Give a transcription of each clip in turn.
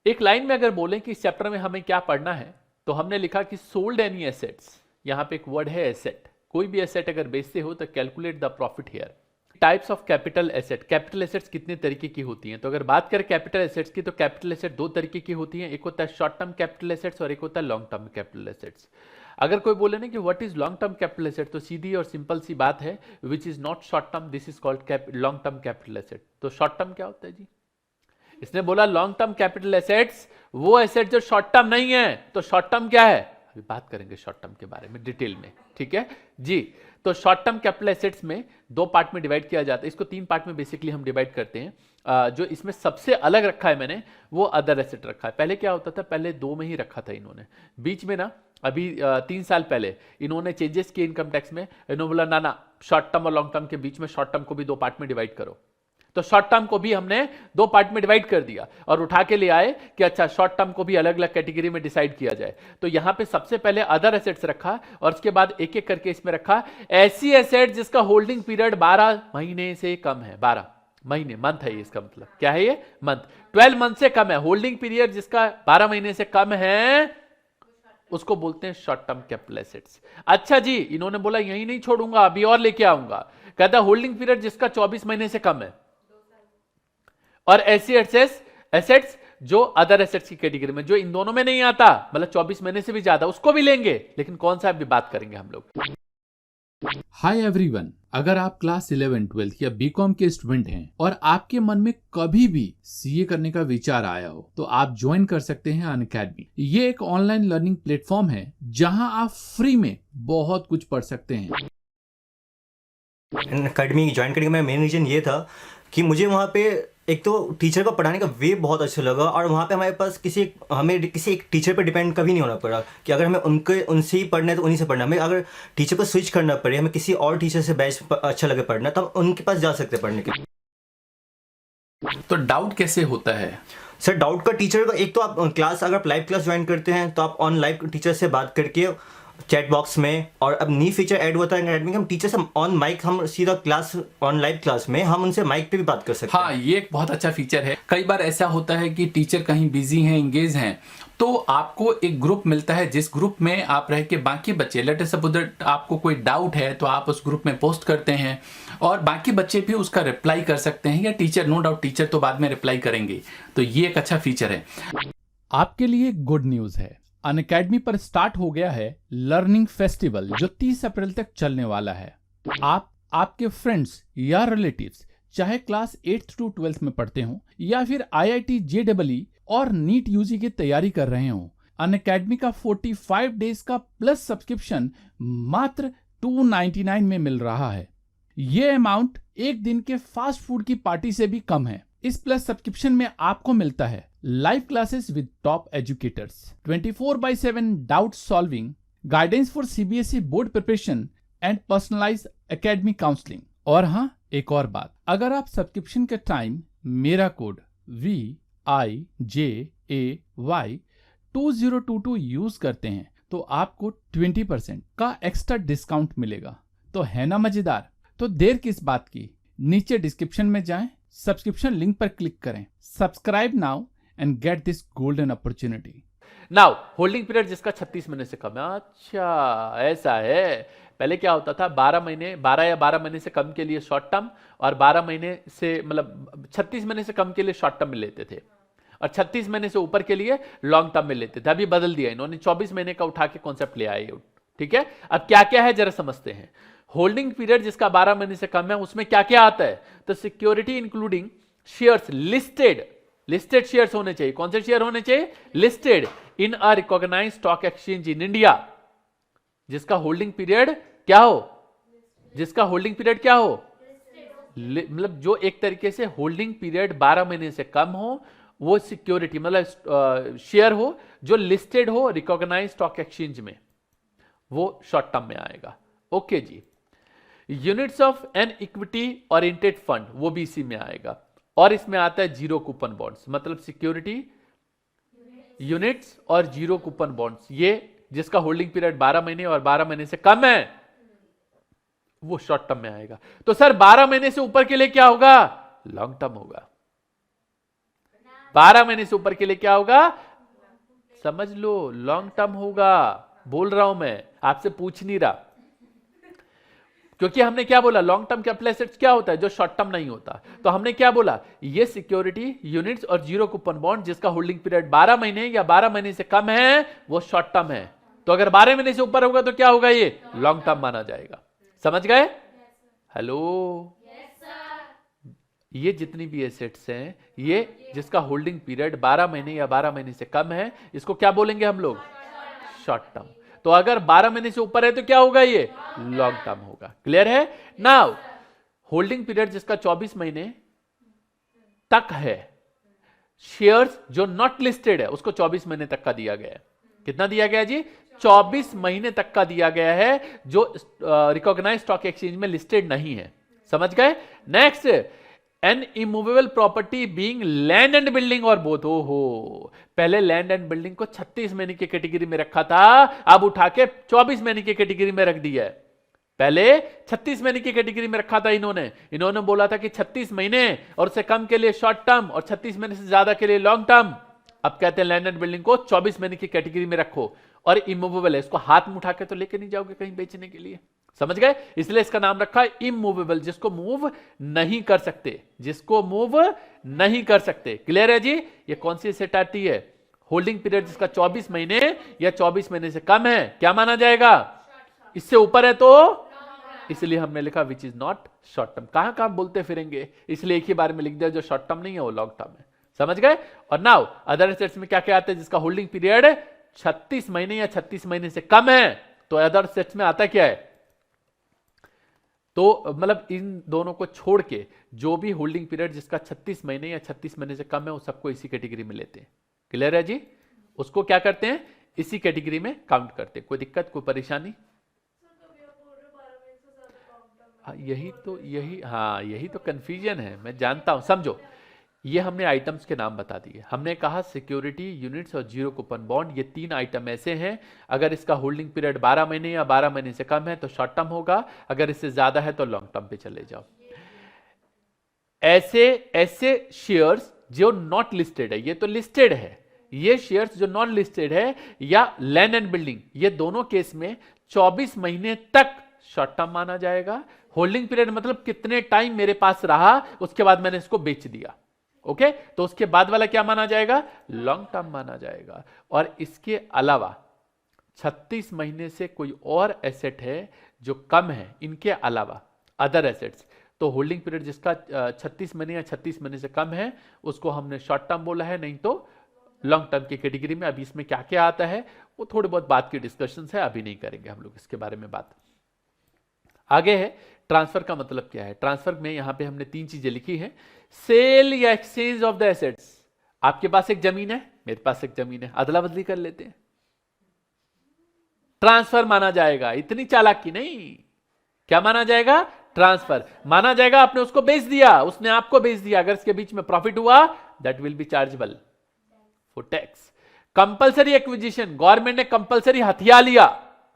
एक लाइन में अगर बोलें कि इस चैप्टर में हमें क्या पढ़ना है, तो हमने लिखा कि सोल्ड एनी एसेट्स, यहां पे एक वर्ड है एसेट, कोई भी एसेट अगर बेचते हो तो calculate the profit here. Types of capital asset, capital assets कितने तरीके की होती हैं? तो अगर बात करें कैपिटल एसेट्स की, तो कैपिटल एसेट दो तरीके की होती हैं, एक होता है शॉर्ट टर्म कैपिटल एसेट्स और एक होता है लॉन्ग टर्म कैपिटल एसेट्स। अगर कोई बोले ना कि what is long term capital asset, तो सीधी और सिंपल सी बात है, which is not short term, this is called long term capital asset. तो शॉर्ट टर्म क्या होता है जी? इसने बोला लॉन्ग टर्म कैपिटल एसेट्स वो एसेट जो शॉर्ट टर्म नहीं है। तो शॉर्ट टर्म क्या है? अभी बात करेंगे शॉर्ट टर्म के बारे में डिटेल में, ठीक है जी। तो शॉर्ट टर्म कैपिटल एसेट्स में दो पार्ट में डिवाइड किया जाता है, इसको तीन पार्ट में बेसिकली हम डिवाइड करते हैं। जो इसमें सबसे अलग रखा है मैंने, वो अदर एसेट रखा है। पहले क्या होता था, पहले दो में ही रखा था इन्होंने, बीच में ना अभी 3 साल पहले इन्होंने चेंजेस किए इनकम टैक्स में। इन्होंने बोला ना ना, शॉर्ट टर्म और लॉन्ग टर्म के बीच में शॉर्ट टर्म को भी दो पार्ट में डिवाइड करो। तो शॉर्ट टर्म को भी हमने दो पार्ट में डिवाइड कर दिया और उठा के ले आए कि अच्छा शॉर्ट टर्म को भी अलग अलग कैटेगरी में डिसाइड किया जाए। तो यहां पे सबसे पहले अदर एसेट्स रखा और उसके बाद एक एक करके इसमें रखा ऐसी एसेट जिसका होल्डिंग पीरियड 12 महीने से कम है। 12 महीने, मंथ है ये, इसका मतलब क्या है? ये मंथ, 12 मंथ से कम है। होल्डिंग पीरियड जिसका 12 महीने से कम है उसको बोलते हैं शॉर्ट टर्म कैपिटल एसेट्स। अच्छा जी, इन्होंने बोला यही नहीं छोड़ूंगा, अभी और लेके आऊंगा। कहता होल्डिंग पीरियड जिसका 24 महीने से कम है, और ऐसी एसेट्स जो अदर एसेट्स की कैटेगरी में, जो इन दोनों में नहीं आता, मतलब 24 महीने से भी ज्यादा, उसको भी लेंगे। लेकिन कौन सा अभी बात करेंगे हम लोग। हाय एवरीवन, अगर आप क्लास 11, 12 या बीकॉम के स्टूडेंट हैं और आपके मन में कभी भी सीए करने का विचार आया हो, तो आप ज्वाइन कर सकते हैं अनअकैडमी। ये एक ऑनलाइन लर्निंग प्लेटफॉर्म है जहां आप फ्री में बहुत कुछ पढ़ सकते हैं। अकेडमी ज्वाइन करने का मेरा मेन रीज़न ये था कि मुझे वहाँ पे एक तो टीचर को पढ़ाने का वे बहुत अच्छा लगा, और वहाँ पे हमारे पास हमें किसी एक टीचर पर डिपेंड कभी नहीं होना पड़ा कि अगर हमें उनसे ही पढ़ना है तो उन्हीं से पढ़ना। हमें अगर टीचर को स्विच करना पड़े, हमें किसी और टीचर से बैच अच्छा लगे पढ़ना, तो हम उनके पास जा सकते हैं पढ़ने के लिए। तो डाउट कैसे होता है? सर डाउट का टीचर का, एक तो आप क्लास, अगर आप लाइव क्लास ज्वाइन करते हैं तो आप ऑन लाइव टीचर से बात करके चैट बॉक्स में, और अब न्यू फीचर ऐड हुआ था अकेडमी, हम टीचर से ऑन माइक, हम सीधा क्लास ऑन लाइव क्लास में हम उनसे माइक पे भी बात कर सकते हैं। हाँ, ये एक बहुत अच्छा फीचर है। कई बार ऐसा होता है कि टीचर कहीं बिजी हैं, एंगेज हैं, तो आपको एक ग्रुप मिलता है जिस ग्रुप में आप रह के बाकी बच्चे, लेट अस सपोज दैट आपको कोई डाउट है तो आप उस ग्रुप में पोस्ट करते हैं और बाकी बच्चे भी उसका रिप्लाई कर सकते हैं, या टीचर, नो डाउट टीचर तो बाद में रिप्लाई करेंगे। तो ये एक अच्छा फीचर है। आपके लिए गुड न्यूज है, अनअकैडमी पर स्टार्ट हो गया है लर्निंग फेस्टिवल, जो 30 अप्रैल तक चलने वाला है। आप, आपके फ्रेंड्स या रिलेटिव्स, चाहे क्लास 8th to 12th में पढ़ते हो या फिर IIT JEE और नीट यूजी की तैयारी कर रहे हो, अनअकैडमी का 45 डेज का प्लस सब्सक्रिप्शन मात्र 299 में मिल रहा है। ये अमाउंट एक दिन के फास्ट फूड की पार्टी से भी कम है। इस प्लस सब्सक्रिप्शन में आपको मिलता है live classes with top educators, 24/7 doubt solving, guidance for CBSE board preparation and personalised academic counselling. और हाँ, एक और बात, अगर आप सब्सक्रिप्शन के टाइम मेरा कोड VIJAY 2022 यूज करते हैं तो आपको 20% का एक्स्ट्रा डिस्काउंट मिलेगा। तो है ना मजेदार? तो देर किस बात की, नीचे डिस्क्रिप्शन में जाएं, सब्सक्रिप्शन लिंक पर क्लिक करें, subscribe now and get this golden opportunity. Now holding period जिसका 36 महीने से कम है। अच्छा ऐसा है, पहले क्या होता था, 12 महीने, 12 या 12 महीने से कम के लिए शॉर्ट टर्म, और 12 महीने से मतलब 36 महीने से कम के लिए शॉर्ट टर्म में लेते थे, और 36 महीने से ऊपर के लिए लॉन्ग टर्म में लेते थे। अभी बदल दिया इन्होंने, 24 महीने का उठा के कॉन्सेप्ट ले आए। ठीक है, अब क्या क्या है जरा समझते हैं। होल्डिंग पीरियड जिसका 12 महीने से कम है, उसमें क्या क्या आता है? तो security including shares listed shares होने चाहिए। कौन से शेयर होने चाहिए? Listed in a recognized stock exchange in India, जिसका होल्डिंग पीरियड क्या हो? जिसका होल्डिंग पीरियड क्या हो? मतलब जो एक तरीके से होल्डिंग पीरियड 12 महीने से कम हो, वो सिक्योरिटी मतलब शेयर हो जो लिस्टेड हो रिकॉग्नाइज्ड स्टॉक एक्सचेंज में, वो शॉर्ट टर्म में आएगा। ओके जी। Units of an equity oriented fund, वो भी इसी में आएगा। और इसमें आता है जीरो कूपन बॉन्ड्स, मतलब सिक्योरिटी यूनिट्स और जीरो कूपन बॉन्ड्स, ये जिसका होल्डिंग पीरियड 12 महीने और 12 महीने से कम है, वो शॉर्ट टर्म में आएगा। तो सर 12 महीने से ऊपर के लिए क्या होगा? लॉन्ग टर्म होगा। 12 महीने से ऊपर के लिए क्या होगा, समझ लो लॉन्ग टर्म होगा। बोल रहा हूं मैं, आपसे पूछ नहीं रहा, क्योंकि हमने क्या बोला, लॉन्ग टर्म कैपिटल एसेट्स क्या होता है, जो शॉर्ट टर्म नहीं होता। तो हमने क्या बोला, ये सिक्योरिटी यूनिट्स और जीरो कूपन बॉन्ड जिसका होल्डिंग पीरियड 12 महीने या 12 महीने से कम है वो शॉर्ट टर्म है। तो अगर 12 महीने से ऊपर होगा तो क्या होगा, ये लॉन्ग टर्म माना जाएगा। समझ गए? हेलो, ये जितनी भी एसेट्स हैं, ये जिसका होल्डिंग पीरियड 12 महीने या 12 महीने से कम है, इसको क्या बोलेंगे हम लोग, शॉर्ट टर्म। तो अगर 12 महीने से ऊपर है तो क्या होगा, ये लॉन्ग टर्म होगा। क्लियर है? नाउ होल्डिंग पीरियड जिसका 24 महीने तक है, शेयर्स जो नॉट लिस्टेड है उसको 24 महीने तक का दिया गया है। कितना दिया गया जी, 24 महीने तक का दिया गया है, जो रिकॉग्नाइज्ड स्टॉक एक्सचेंज में लिस्टेड नहीं है। समझ गए? Next, N immovable property being land and building और बोथ। हो, पहले लैंड एंड बिल्डिंग को 36 महीने की कैटेगरी में रखा था, अब उठा के 24 महीने की कैटेगरी में रख दिया है। पहले 36 महीने की कैटेगरी में रखा था इन्होंने बोला था कि 36 महीने और उससे कम के लिए शॉर्ट टर्म और 36 महीने से ज्यादा के लिए लॉन्ग टर्म। अब कहते हैं लैंड एंड बिल्डिंग को 24 महीने की कैटेगरी में रखो, और इमूवेबल है, इसको हाथ में उठा के तो लेके नहीं जाओगे कहीं बेचने के लिए। समझ गए? इसलिए इसका नाम रखा है इमूवेबल, जिसको मूव नहीं कर सकते, जिसको मूव नहीं कर सकते। क्लियर है जी? ये कौन सी एसेट आती है, होल्डिंग पीरियड जिसका 24 महीने या 24 महीने से कम है, क्या माना जाएगा, इससे ऊपर है तो, इसलिए हमने लिखा which is not short term. कहां कहां बोलते फिरेंगे, इसलिए एक ही बार में लिख दिया, जो शॉर्ट टर्म नहीं है वो लॉन्ग टर्म है। समझ गए? और नाउ अदर एसेट्स में क्या क्या आता है, जिसका होल्डिंग पीरियड 36 महीने या 36 महीने से कम है, तो अदर एसेट्स में आता क्या है, तो मतलब इन दोनों को छोड़ के जो भी होल्डिंग पीरियड जिसका 36 महीने या 36 महीने से कम है, वो सबको इसी कैटेगरी में लेते हैं। क्लियर है जी? उसको क्या करते हैं, इसी कैटेगरी में काउंट करते हैं। कोई दिक्कत, कोई परेशानी? यही तो कंफ्यूजन है, मैं जानता हूं। समझो, ये हमने आइटम्स के नाम बता दिए। हमने कहा सिक्योरिटी, यूनिट्स और जीरो कूपन बॉन्ड, ये 3 आइटम ऐसे हैं, अगर इसका होल्डिंग पीरियड 12 महीने या 12 महीने से कम है तो शॉर्ट टर्म होगा, अगर इससे ज्यादा है तो लॉन्ग टर्म पे चले जाओ। ऐसे शेयर्स जो नॉट लिस्टेड है, ये तो लिस्टेड है, ये शेयर्स जो नॉन लिस्टेड है या लैंड एंड बिल्डिंग, ये दोनों केस में 24 महीने तक शॉर्ट टर्म माना जाएगा। होल्डिंग पीरियड मतलब कितने टाइम मेरे पास रहा, उसके बाद मैंने इसको बेच दिया। ओके, तो उसके बाद वाला क्या माना जाएगा, लॉन्ग टर्म माना जाएगा। और इसके अलावा 36 महीने से कोई और एसेट है जो कम है, इनके अलावा अदर एसेट्स, तो होल्डिंग पीरियड जिसका 36 महीने या 36 महीने से कम है उसको हमने शॉर्ट टर्म बोला है, नहीं तो लॉन्ग टर्म की कैटेगरी में। अभी इसमें क्या क्या आता है वो थोड़ी बहुत बात की डिस्कशन है, अभी नहीं करेंगे हम लोग इसके बारे में बात। आगे है ट्रांसफर का मतलब क्या है। ट्रांसफर में यहां पे हमने 3 चीजें लिखी है, सेल या एक्सचेंज ऑफ द एसेट्स। आपके पास एक जमीन है, मेरे पास एक जमीन है, अदला बदली कर लेते हैं, ट्रांसफर माना जाएगा। इतनी चालाकी नहीं, क्या माना जाएगा, ट्रांसफर माना जाएगा। आपने उसको बेच दिया, उसने आपको बेच दिया, अगर इसके बीच में प्रॉफिट हुआ that will be chargeable for tax. Compulsory acquisition, government ने कंपल्सरी हथिया लिया।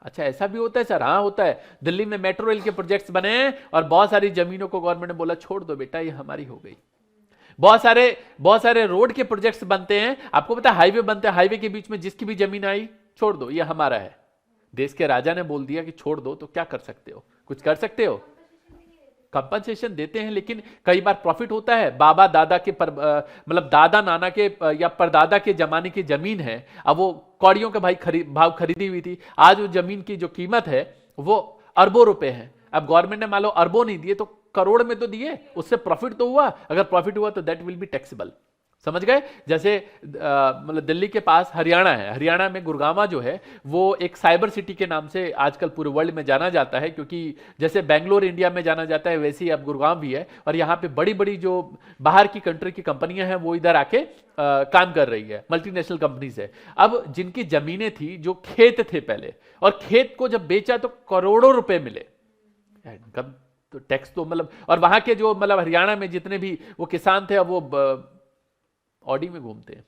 अच्छा, ऐसा भी होता है सर? हाँ होता है। दिल्ली में मेट्रो रेल के प्रोजेक्ट्स बने और बहुत सारी जमीनों को गवर्नमेंट ने बोला छोड़ दो बेटा, ये हमारी हो गई। बहुत सारे रोड के प्रोजेक्ट्स बनते हैं, आपको पता है हाईवे बनते हैं, हाईवे के बीच में जिसकी भी जमीन आई छोड़ दो, ये हमारा है। देश के राजा ने बोल दिया कि छोड़ दो, तो क्या कर सकते हो, कुछ कर सकते हो? कंपनसेशन देते हैं, लेकिन कई बार प्रॉफिट होता है। बाबा दादा के मतलब दादा नाना के या परदादा के जमाने की जमीन है, अब वो कौड़ियों के भाव खरीदी हुई थी, आज वो जमीन की जो कीमत है वो अरबों रुपए है। अब गवर्नमेंट ने मान लो अरबों नहीं दिए तो करोड़ में तो दिए, उससे प्रॉफिट तो हुआ। अगर प्रॉफिट हुआ तो दैट विल बी टैक्सेबल। समझ गए? जैसे मतलब दिल्ली के पास हरियाणा है, हरियाणा में गुड़गांव जो है वो एक साइबर सिटी के नाम से आजकल पूरे वर्ल्ड में जाना जाता है, क्योंकि जैसे बेंगलोर इंडिया में जाना जाता है वैसे ही अब गुड़गांव भी है। और यहाँ पे बड़ी बड़ी जो बाहर की कंट्री की कंपनियां हैं वो इधर आके काम कर रही है, मल्टीनेशनल कंपनीज है। अब जिनकी जमीनें थी, जो खेत थे पहले, और खेत को जब बेचा तो करोड़ों रुपए मिले, इनकम तो टैक्स तो मतलब। और वहां के जो मतलब हरियाणा में जितने भी वो किसान थे, अब वो ऑडी में घूमते हैं।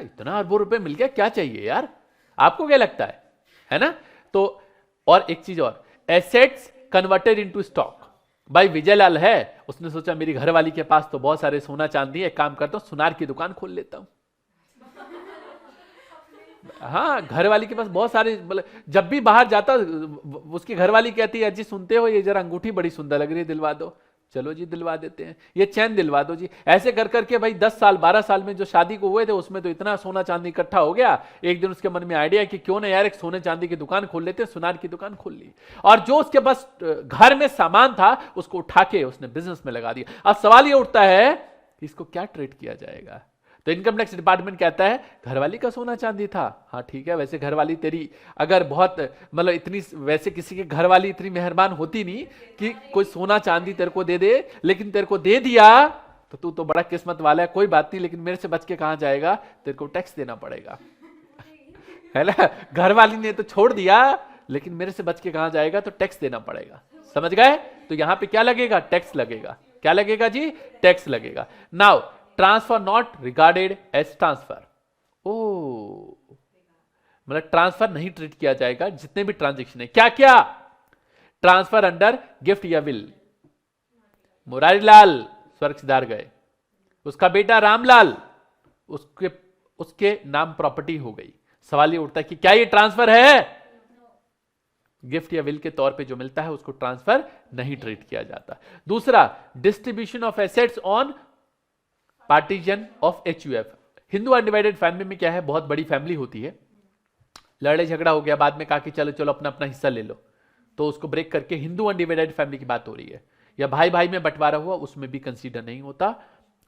इतना अरबों रुपए मिल गया, क्या चाहिए यार, आपको क्या लगता है ना? तो और एक चीज और, एसेट्स कन्वर्टेड इनटू स्टॉक। भाई विजय लाल है, उसने सोचा मेरी घरवाली के पास तो बहुत सारे सोना चांदी है, एक काम करता हूं सुनार की दुकान खोल लेता हूं। हाँ, घरवाली के पास बहुत सारे, मतलब जब भी बाहर जाता उसकी घरवाली कहती है अजी सुनते हो, ये जरा अंगूठी बड़ी सुंदर लग रही है, दिलवा दो। चलो जी दिलवा देते हैं, ये चैन दिलवा दो जी। ऐसे कर करके भाई 10 साल 12 साल में जो शादी को हुए थे उसमें तो इतना सोना चांदी इकट्ठा हो गया। एक दिन उसके मन में आइडिया कि क्यों ना यार एक सोने चांदी की दुकान खोल लेते हैं, सुनार की दुकान खोल ली, और जो उसके पास घर में सामान था उसको उठा के उसने बिजनेस में लगा दिया। अब सवाल ये उठता है कि इसको क्या ट्रीट किया जाएगा। तो इनकम टैक्स डिपार्टमेंट कहता है घरवाली का सोना चांदी था, हाँ ठीक है, वैसे घरवाली तेरी अगर बहुत मतलब इतनी, वैसे किसी के घरवाली इतनी मेहरबान होती नहीं कि कोई सोना चांदी तेरे को दे दे, लेकिन तेरे को दे दिया तो तू तो बड़ा किस्मत वाला है, कोई बात नहीं, लेकिन मेरे से बच के कहां जाएगा, तेरे को टैक्स देना पड़ेगा, है ना। घरवाली ने तो छोड़ दिया, लेकिन मेरे से बच के कहां जाएगा, तो टैक्स देना पड़ेगा। समझ गए? तो यहां पे क्या लगेगा, टैक्स लगेगा। क्या लगेगा जी, टैक्स लगेगा। Now transfer not regarded as transfer, ओ मतलब ट्रांसफर नहीं ट्रीट किया जाएगा जितने भी ट्रांजेक्शन है। क्या क्या, ट्रांसफर अंडर गिफ्ट या विल, मुरारीलाल स्वर्ग सिधार गए, उसका बेटा रामलाल, उसके नाम प्रॉपर्टी हो गई। सवाल ये उठता है कि क्या ये ट्रांसफर है? गिफ्ट या विल के तौर पे जो मिलता है उसको ट्रांसफर नहीं ट्रीट किया जाता। दूसरा, distribution of assets on partition of HUF. Hindu undivided family में क्या है, बहुत बड़ी फैमिली होती है, लड़ाई झगड़ा हो गया, बाद में कहा कि चलो चलो अपना अपना हिस्सा ले लो, तो उसको ब्रेक करके हिंदू अनडिवाइडेड फैमिली की बात हो रही है। या भाई भाई में बंटवारा हुआ, उसमें भी कंसीडर नहीं होता,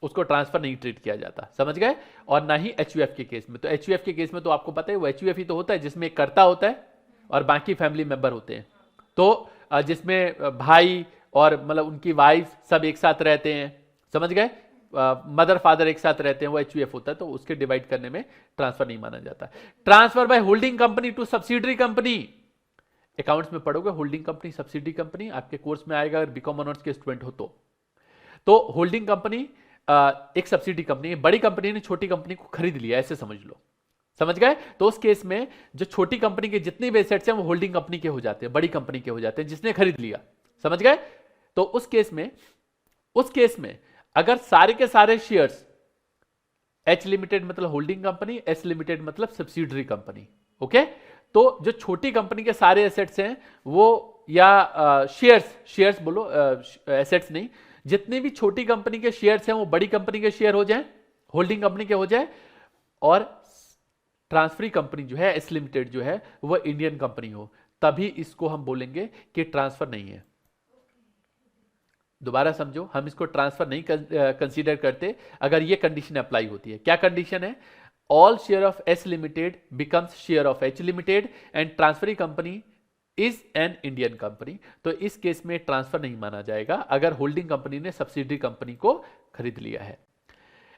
उसको ट्रांसफर नहीं ट्रीट किया जाता। समझ गए? और ना ही एचयूएफ के केस में। तो एचयूएफ के केस में तो आपको पता है वो एचयूएफ ही तो होता है जिसमें एक कर्ता होता है और बाकी फैमिली मेंबर होते हैं। तो जिसमें भाई और मतलब उनकी वाइफ सब एक साथ रहते हैं, समझ गए, मदर फादर एक साथ रहते हैं, वो एचयूएफ होता है, तो उसके डिवाइड करने में ट्रांसफर नहीं माना जाता। Transfer by holding company to subsidiary company, accounts में पढ़ोगे होल्डिंग कंपनी सब्सिडरी कंपनी, आपके कोर्स में आएगा अगर बीकॉम ऑनर्स के स्टूडेंट हो तो होल्डिंग कंपनी एक सब्सिडी कंपनी है, बड़ी कंपनी ने छोटी कंपनी को खरीद लिया, ऐसे समझ लो। समझ गए? तो उस केस में जो छोटी कंपनी के जितने भी एसेट्स हैं वो होल्डिंग कंपनी के हो जाते हैं, बड़ी कंपनी के हो जाते हैं जिसने खरीद लिया। समझ गए? तो उस केस में अगर सारे के सारे शेयर्स, एच लिमिटेड मतलब होल्डिंग कंपनी, एस लिमिटेड मतलब सब्सिडरी कंपनी, ओके, तो जो छोटी कंपनी के सारे एसेट्स हैं वो, या शेयर्स बोलो, एसेट्स नहीं, जितने भी छोटी कंपनी के शेयर्स हैं वो बड़ी कंपनी के शेयर हो जाए, होल्डिंग कंपनी के हो जाए, और ट्रांसफरी कंपनी जो है एस लिमिटेड जो है वो इंडियन कंपनी हो, तभी इसको हम बोलेंगे कि ट्रांसफर नहीं है। दोबारा समझो, हम इसको ट्रांसफर नहीं कंसीडर करते अगर ये कंडीशन अप्लाई होती है। क्या कंडीशन है? All share of S limited becomes share of H limited and transferee company is an Indian company. तो इस केस में ट्रांसफर नहीं माना जाएगा अगर होल्डिंग कंपनी ने सब्सिडरी कंपनी को खरीद लिया है।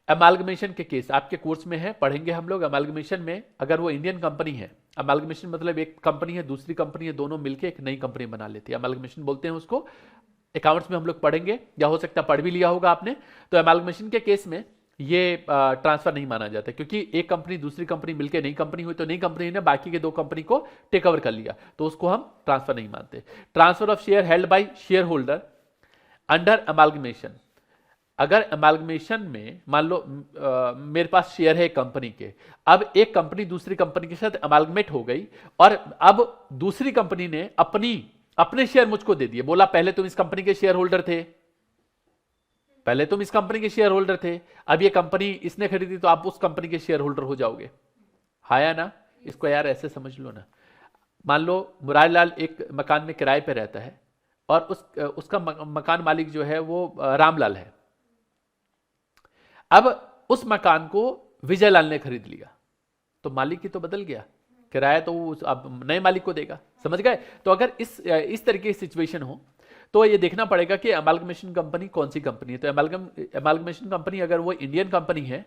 अमालगमेशन के केस आपके कोर्स में है, पढ़ेंगे हम लोग। अमालगमेशन में अगर वो इंडियन कंपनी है, अमालगमेशन मतलब एक कंपनी है दूसरी कंपनी है, दोनों मिलकर एक नई कंपनी बना लेती है, अमालगमेशन बोलते हैं उसको। अकाउंट्स में हम लोग पढ़ेंगे, या हो सकता है पढ़ भी लिया होगा आपने। तो अमालगमेशन के केस में ये ट्रांसफर नहीं माना जाता, क्योंकि एक कंपनी दूसरी कंपनी मिलकर नई कंपनी हुई, तो नई कंपनी ने बाकी के दो कंपनी को टेक ओवर कर लिया, तो उसको हम ट्रांसफर नहीं मानते। Transfer of share held by share holder under amalgamation, अगर अमालगमेशन में मान लो मेरे पास शेयर है कंपनी के, अब एक कंपनी दूसरी कंपनी के साथ अमालगमेट हो गई, और अब दूसरी कंपनी ने अपने शेयर मुझको दे दिए, बोला पहले तुम इस कंपनी के शेयर होल्डर थे, पहले तुम इस कंपनी के शेयर होल्डर थे, अब ये कंपनी इसने खरीदी तो आप उस कंपनी के शेयर होल्डर हो जाओगे। हाया ना? इसको यार ऐसे समझ लो ना, मान लो मुरारीलाल एक मकान में किराए पे रहता है और उसका मकान मालिक जो है वो रामलाल है। अब उस मकान को विजयलाल ने खरीद लिया, तो मालिक ही तो बदल गया, किराया तो अब नए मालिक को देगा। समझ गए? तो अगर इस तरह की सिचुएशन हो तो ये देखना पड़ेगा कि अमालगमेशन कंपनी कौन सी कंपनी है। तो अमालगमेशन कंपनी अगर वो इंडियन कंपनी है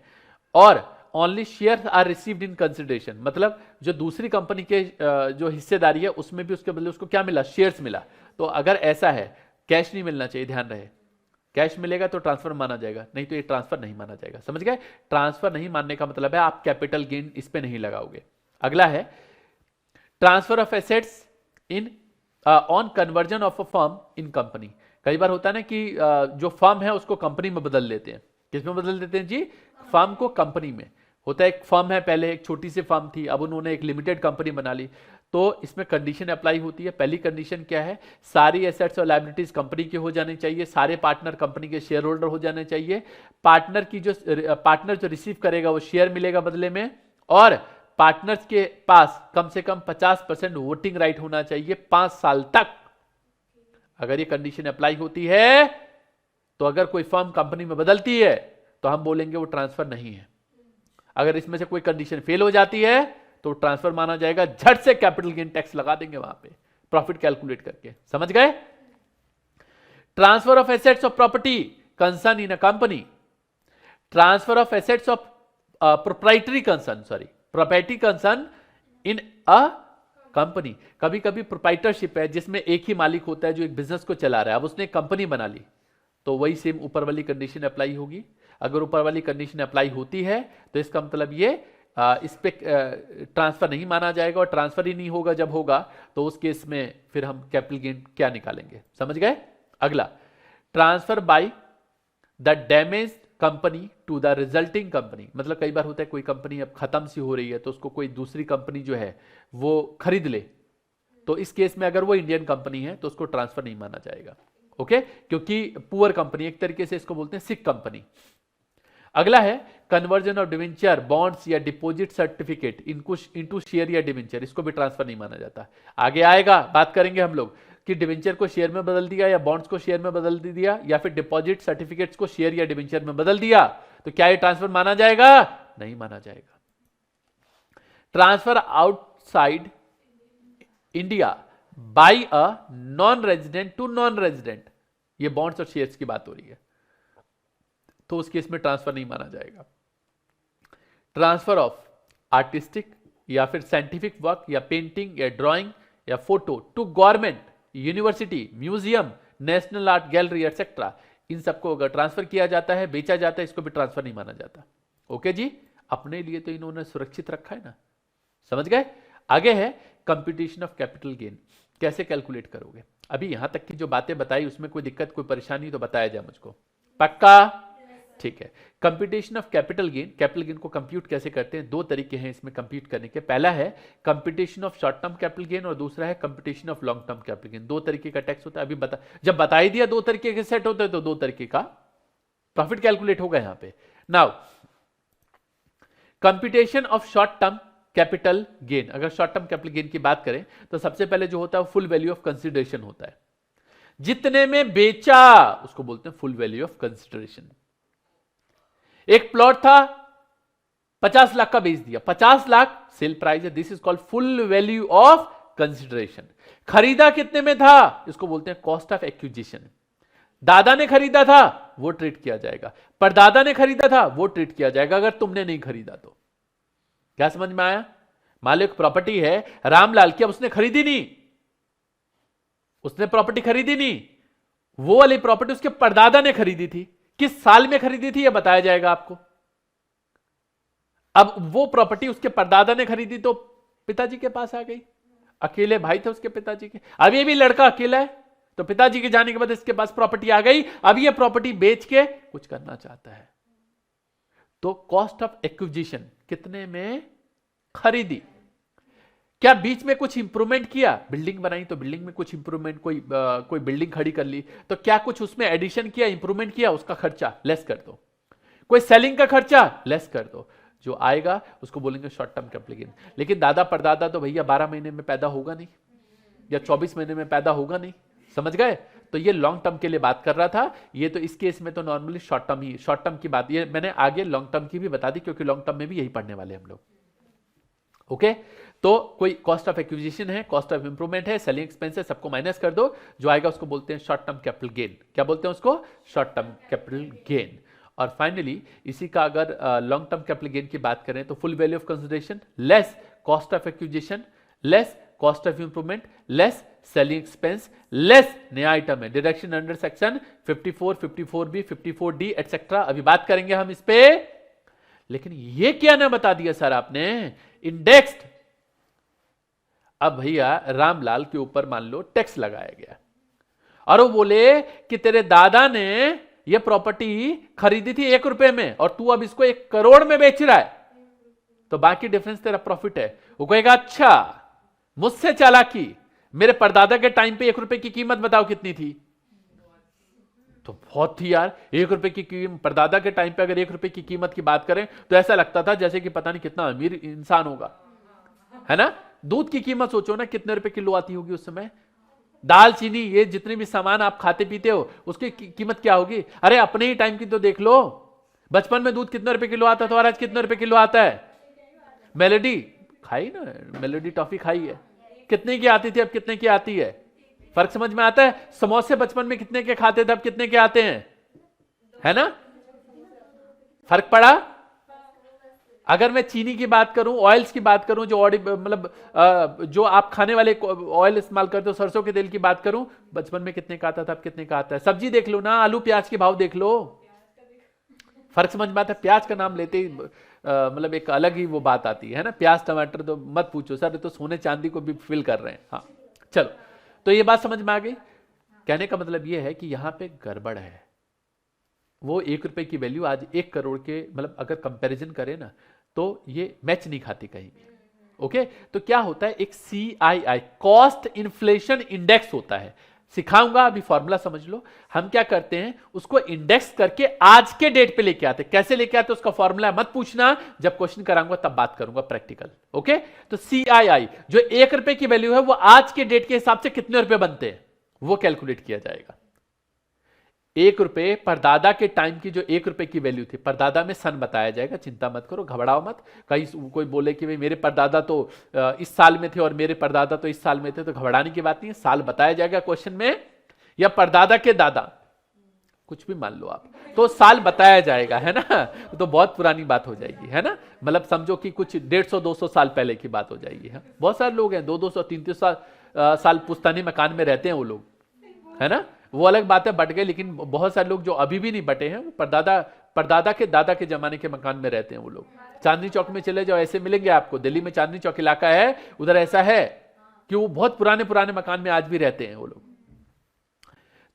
और only share are received in consideration, मतलब जो दूसरी कंपनी के जो हिस्सेदारी है उसमें भी उसके बदले उसको क्या मिला? शेयर्स मिला। तो अगर ऐसा है, कैश नहीं मिलना चाहिए, ध्यान रहे, कैश मिलेगा तो ट्रांसफर माना जाएगा, नहीं तो ये ट्रांसफर नहीं माना जाएगा। समझ गए? ट्रांसफर नहीं मानने का मतलब है आप कैपिटल गेन इस पे नहीं लगाओगे। अगला है transfer of assets in on conversion of a firm in company. कई बार होता है ना कि जो फर्म है उसको कंपनी में बदल लेते हैं। किस में बदल देते हैं जी? फर्म को कंपनी में। होता है एक फर्म है, पहले एक छोटी सी फर्म थी, अब उन्होंने एक लिमिटेड कंपनी बना ली। तो इसमें कंडीशन अप्लाई होती है। पहली कंडीशन क्या है? सारी एसेट्स और लायबिलिटीज कंपनी के हो जाने चाहिए, सारे पार्टनर कंपनी के शेयर होल्डर हो जाने चाहिए, पार्टनर जो रिसीव करेगा वो शेयर मिलेगा बदले में, और पार्टनर्स के पास कम से कम 50% वोटिंग राइट होना चाहिए 5 साल तक। अगर ये कंडीशन अप्लाई होती है तो अगर कोई फर्म कंपनी में बदलती है तो हम बोलेंगे वो ट्रांसफर नहीं है। अगर इसमें से कोई कंडीशन फेल हो जाती है तो ट्रांसफर माना जाएगा, झट से कैपिटल गेन टैक्स लगा देंगे वहां पे प्रॉफिट कैलकुलेट करके। समझ गए? Transfer of assets of property concern in a company, transfer of assets of proprietary concern in a company. कभी कभी प्रोप्राइटरशिप है जिसमें एक ही मालिक होता है जो एक बिजनेस को चला रहा है, अब उसने एक कंपनी बना ली, तो वही सेम ऊपर वाली कंडीशन अप्लाई होगी। अगर ऊपर वाली कंडीशन अप्लाई होती है तो इसका मतलब ये इस पे ट्रांसफर नहीं माना जाएगा, और ट्रांसफर ही नहीं होगा जब होगा तो उस केस में फिर हम कैपिटल गेन क्या निकालेंगे। समझ गए? अगला, transfer by the demerged company to the resulting company. मतलब कई बार होता है कोई कंपनी अब खत्म सी हो रही है तो उसको कोई दूसरी कंपनी जो है वो खरीद ले, तो इस केस में अगर वो इंडियन कंपनी है तो उसको ट्रांसफर नहीं माना जाएगा। ओके, क्योंकि पुअर कंपनी, एक तरीके से इसको बोलते हैं सिक कंपनी। अगला है कन्वर्जन ऑफ डिवेंचर, बॉन्ड्स या डिपॉजिट सर्टिफिकेट इनटू शेयर या डिवेंचर, इसको भी ट्रांसफर नहीं माना जाता। आगे आएगा, बात करेंगे हम लोग कि डिवेंचर को शेयर में बदल दिया या बॉन्ड्स को शेयर में बदल दिया या फिर डिपॉजिट सर्टिफिकेट्स को शेयर या डिवेंचर में बदल दिया तो क्या ये ट्रांसफर माना जाएगा? नहीं माना जाएगा। Transfer outside India by a non resident to non resident, ये बॉन्ड्स और शेयर्स की बात हो रही है, तो उस केस में ट्रांसफर नहीं माना जाएगा। ट्रांसफर ऑफ आर्टिस्टिक या फिर साइंटिफिक वर्क या पेंटिंग या ड्राइंग या photo to government, university, museum, national art gallery etcetera, इन सबको अगर ट्रांसफर किया जाता है, बेचा जाता है, इसको भी ट्रांसफर नहीं माना जाता। ओके जी, अपने लिए तो इन्होंने सुरक्षित रखा है ना। समझ गए? आगे है कंप्यूटेशन ऑफ कैपिटल गेन, कैसे कैलकुलेट करोगे। अभी यहां तक की जो बातें बताई उसमें कोई दिक्कत, कोई परेशानी तो बताया जाए मुझको। पक्का? ठीक है। कंप्यूटेशन ऑफ कैपिटल गेन को कंप्यूट कैसे करते हैं? दो तरीके हैं इसमें कंप्यूट करने के। पहला है computation of short term capital gain और दूसरा है computation of long term capital gain. दो तरीके का टैक्स होता है। अभी जब बता ही दिया दो तरीके के सेट होते हैं तो दो तरीके का प्रॉफिट कैलकुलेट होगा यहां पे। Now computation of short term capital gain, अगर शॉर्ट टर्म कैपिटल गेन की बात करें तो सबसे पहले जो होता है फुल वैल्यू ऑफ कंसिडरेशन होता है। जितने में बेचा उसको बोलते हैं फुल वैल्यू ऑफ कंसिडरेशन। एक प्लॉट था 50 लाख का बेच दिया, 50 लाख सेल प्राइस है, this is called full value of consideration. खरीदा कितने में था? इसको बोलते हैं कॉस्ट ऑफ एक्विजिशन। दादा ने खरीदा था वो ट्रीट किया जाएगा, परदादा ने खरीदा था वो ट्रीट किया जाएगा अगर तुमने नहीं खरीदा तो। क्या समझ में आया? मालिक प्रॉपर्टी है रामलाल की, अब उसने खरीदी नहीं, उसने प्रॉपर्टी खरीदी नहीं, वो वाली प्रॉपर्टी उसके परदादा ने खरीदी थी। किस साल में खरीदी थी यह बताया जाएगा आपको। अब वो प्रॉपर्टी उसके परदादा ने खरीदी तो पिताजी के पास आ गई, अकेले भाई थे उसके पिताजी के, अब ये भी लड़का अकेला है तो पिताजी के जाने के बाद इसके पास प्रॉपर्टी आ गई, अब ये प्रॉपर्टी बेच के कुछ करना चाहता है तो कॉस्ट ऑफ एक्विजिशन, कितने में खरीदी। क्या बीच में कुछ इंप्रूवमेंट किया, बिल्डिंग बनाई तो बिल्डिंग में कुछ इंप्रूवमेंट, कोई बिल्डिंग खड़ी कर ली तो क्या कुछ उसमें एडिशन किया, इंप्रूवमेंट किया, उसका खर्चा लेस कर दो। कोई सेलिंग का खर्चा लेस कर दो, जो आएगा उसको बोलेंगे शॉर्ट टर्म कैपिटल गेन। लेकिन दादा परदादा तो भैया 12 महीने में पैदा होगा नहीं या 24 महीने में पैदा होगा नहीं। समझ गए? तो ये लॉन्ग टर्म के लिए बात कर रहा था। ये तो इस केस में तो नॉर्मली शॉर्ट टर्म की बात, ये मैंने आगे लॉन्ग टर्म की भी बता दी क्योंकि लॉन्ग टर्म में भी यही पढ़ने वाले हम लोग। ओके, तो कोई कॉस्ट ऑफ एक्विजिशन है, कॉस्ट ऑफ इंप्रूवमेंट है, सेलिंग एक्सपेंस है, सबको माइनस कर दो, जो आएगा उसको बोलते हैं शॉर्ट टर्म कैपिटल गेन। क्या बोलते हैं उसको? Short term capital gain. और फाइनली इसी का अगर लॉन्ग टर्म कैपिटल गेन की बात करें तो full value of consideration less cost of acquisition less cost of improvement less selling expense less, नया आइटम है, deduction under section 54, 54B, 54D etcetera. अभी बात करेंगे हम इस पे। लेकिन ये क्या ना बता दिया सर आपने, इंडेक्स्ड। अब भैया रामलाल के ऊपर मान लो टैक्स लगाया गया और वो बोले कि तेरे दादा ने ये प्रॉपर्टी खरीदी थी 1 रुपए में और तू अब इसको 1 करोड़ में बेच रहा है, तो बाकी डिफरेंस तेरा प्रॉफिट है। वो कहेगा अच्छा मुझसे चालाकी, मेरे परदादा के टाइम पे 1 रुपए की कीमत बताओ कितनी थी? तो बहुत थी यार, 1 रुपए की कीमत। परदादा के टाइम पे अगर 1 रुपए की कीमत की बात करें तो ऐसा लगता था जैसे कि पता नहीं कितना अमीर इंसान होगा, है ना। दूध की कीमत सोचो ना कितने रुपए किलो आती होगी उस समय। दाल चीनी ये जितने भी सामान आप खाते पीते हो उसकी कीमत क्या होगी? अरे अपने ही टाइम की तो देख लो, बचपन में दूध कितने रुपए किलो आता था और आज कितने रुपए किलो आता है? मेलोडी खाई ना, मेलोडी टॉफी खाई है, कितने की आती थी अब कितने की आती है? फर्क समझ में आता है? समोसे बचपन में कितने के खाते थे अब कितने के आते हैं, है ना? फर्क पड़ा? अगर मैं चीनी की बात करूं, ऑयल्स की बात करूं, जो मतलब जो आप खाने वाले ऑयल इस्तेमाल करते हो, सरसों के तेल की बात करूं, बचपन में कितने का आता था अब कितने का आता है? सब्जी देख लो ना, आलू प्याज के भाव देख लो, फर्क समझ में आता है? प्याज का नाम लेते ही मतलब एक अलग ही वो बात आती है ना। प्याज टमाटर तो मत पूछो सर, तो सोने चांदी को भी फिल कर रहे हैं। हाँ चलो, तो ये बात समझ में आ गई। कहने का मतलब ये है कि यहां पे गड़बड़ है। वो 1 रुपए की वैल्यू आज 1 करोड़ के, मतलब अगर कंपैरिजन करें ना तो ये मैच नहीं खाती कहीं भी। ओके, तो क्या होता है, एक CII कॉस्ट इन्फ्लेशन इंडेक्स होता है, सिखाऊंगा, अभी फॉर्मूला समझ लो। हम क्या करते हैं, उसको इंडेक्स करके आज के डेट पे लेके आते हैं। कैसे लेके आते हैं उसका फॉर्मूला मत पूछना, जब क्वेश्चन कराऊंगा तब बात करूंगा प्रैक्टिकल। ओके, तो CII जो 1 रुपए की वैल्यू है वो आज के डेट के हिसाब से कितने रुपए बनते हैं वो कैलकुलेट किया जाएगा। 1 रुपए परदादा के टाइम की जो 1 रुपए की वैल्यू थी, परदादा में सन बताया जाएगा, चिंता मत करो, घबराओ मत। कहीं कोई बोले कि भाई मेरे परदादा तो इस साल में थे और मेरे परदादा तो इस साल में थे, तो घबराने की बात नहीं है। साल बताया जाएगा क्वेश्चन में, या परदादा के दादा, कुछ भी मान लो आप, तो साल बताया जाएगा, है ना। तो बहुत पुरानी बात हो जाएगी, है ना। मतलब समझो कि कुछ 150-200 साल पहले की बात हो जाएगी। है, बहुत सारे लोग हैं 200-300 साल पुश्तैनी मकान में रहते हैं वो लोग, है ना। वो अलग बात है, बट गए, लेकिन बहुत सारे लोग जो अभी भी नहीं बटे हैं वो परदादा के दादा के जमाने के मकान में रहते हैं वो लोग। चांदनी चौक में चले जाओ, ऐसे मिलेंगे आपको। दिल्ली में चांदनी चौक इलाका है, उधर ऐसा है कि वो बहुत पुराने मकान में आज भी रहते हैं वो लोग।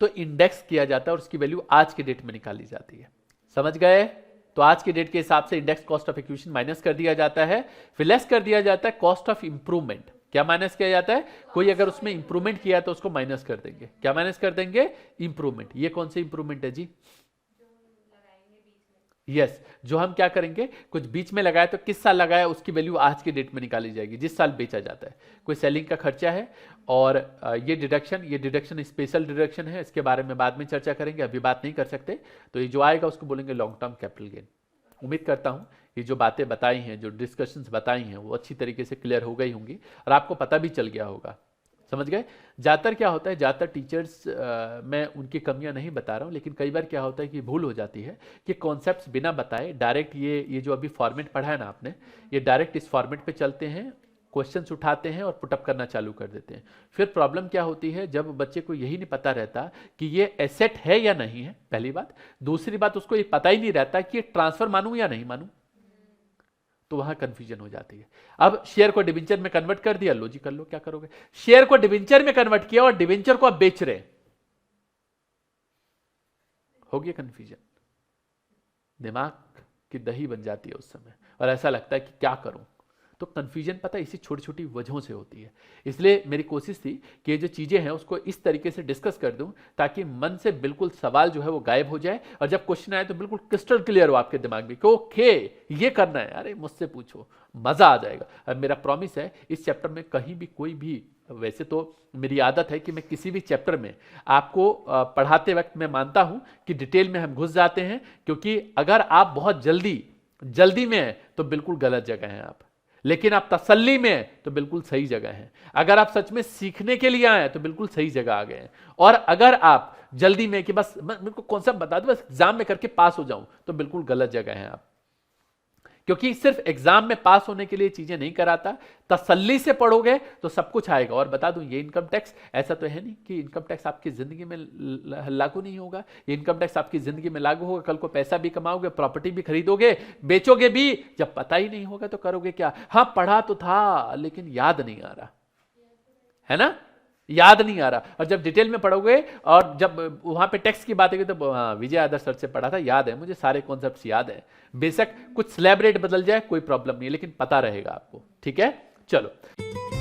तो इंडेक्स किया जाता है और उसकी वैल्यू आज के डेट में निकाली जाती है। समझ गए? तो आज के डेट के हिसाब से index cost of acquisition minus कर दिया जाता है, फिर लेस कर दिया जाता है कॉस्ट ऑफ इंप्रूवमेंट। क्या माइनस किया जाता है? कोई अगर उसमें इंप्रूवमेंट किया तो उसको माइनस कर देंगे। क्या माइनस कर देंगे? इंप्रूवमेंट। ये कौन सी इंप्रूवमेंट है जी? यस, जो हम क्या करेंगे, कुछ बीच में लगाया तो किस साल लगाया उसकी वैल्यू आज की डेट में निकाली जाएगी, जिस साल बेचा जाता है। कोई सेलिंग का खर्चा है और ये डिडक्शन स्पेशल डिडक्शन है, इसके बारे में बाद में चर्चा करेंगे, अभी बात नहीं कर सकते। तो ये जो आएगा उसको बोलेंगे लॉन्ग टर्म कैपिटल गेन। उम्मीद करता हूं ये जो बातें बताई हैं, जो डिस्कशंस बताई हैं, वो अच्छी तरीके से क्लियर हो गई होंगी और आपको पता भी चल गया होगा। समझ गए? ज़्यादातर क्या होता है, ज़्यादातर टीचर्स मैं उनकी कमियां नहीं बता रहा हूं, लेकिन कई बार क्या होता है कि भूल हो जाती है कि कॉन्सेप्ट्स बिना बताए डायरेक्ट ये जो अभी फॉर्मेट पढ़ा है ना आपने, ये डायरेक्ट इस फॉर्मेट पे चलते हैं, क्वेश्चंस उठाते हैं और पुटअप करना चालू कर देते हैं। फिर प्रॉब्लम क्या होती है, जब बच्चे को यही नहीं पता रहता कि ये एसेट है या नहीं है, पहली बात। दूसरी बात, उसको ये पता ही नहीं रहता कि ये ट्रांसफर मानूं या नहीं मानूं, तो वहां कंफ्यूजन हो जाती है। अब शेयर को डिवेंचर में कन्वर्ट कर दिया, लो जी कर लो, क्या करोगे। शेयर को डिवेंचर में कन्वर्ट किया और डिवेंचर को अब बेच रहे, हो गया कंफ्यूजन, दिमाग की दही बन जाती है उस समय, और ऐसा लगता है कि क्या करूं। तो कंफ्यूजन पता है इसी छोटी छोटी वजहों से होती है। इसलिए मेरी कोशिश थी कि ये जो चीजें हैं उसको इस तरीके से डिस्कस कर दूं ताकि मन से बिल्कुल सवाल जो है वो गायब हो जाए, और जब क्वेश्चन आए तो बिल्कुल क्रिस्टल क्लियर हो आपके दिमाग में कि ओके ये करना है, अरे मुझसे पूछो, मजा आ जाएगा। अब मेरा प्रॉमिस है इस चैप्टर में कहीं भी कोई भी, वैसे तो मेरी आदत है कि मैं किसी भी चैप्टर में आपको पढ़ाते वक्त मैं मानता हूं कि डिटेल में हम घुस जाते हैं, क्योंकि अगर आप बहुत जल्दी में हैं तो बिल्कुल गलत जगह हैं आप, लेकिन आप तसल्ली में हैं तो बिल्कुल सही जगह हैं। अगर आप सच में सीखने के लिए आए तो बिल्कुल सही जगह आ गए हैं, और अगर आप जल्दी में कि बस मेरे को कॉन्सेप्ट बता दो बस एग्जाम में करके पास हो जाऊं, तो बिल्कुल गलत जगह हैं आप। क्योंकि सिर्फ एग्जाम में पास होने के लिए चीजें नहीं कराता, तसल्ली से पढ़ोगे तो सब कुछ आएगा। और बता दूं, ये इनकम टैक्स ऐसा तो है नहीं कि इनकम टैक्स आपकी जिंदगी में लागू नहीं होगा। ये इनकम टैक्स आपकी जिंदगी में लागू होगा, कल को पैसा भी कमाओगे, प्रॉपर्टी भी खरीदोगे, बेचोगे भी। जब पता ही नहीं होगा तो करोगे क्या। हाँ पढ़ा तो था लेकिन याद नहीं आ रहा, है ना, याद नहीं आ रहा। और जब डिटेल में पढ़ोगे और जब वहां पे टेक्स्ट की बात होगी तो हाँ, विजय आदर्श सर से पढ़ा था, याद है मुझे, सारे कॉन्सेप्ट्स याद है। बेशक कुछ स्लैब रेट बदल जाए कोई प्रॉब्लम नहीं है, लेकिन पता रहेगा आपको। ठीक है, चलो।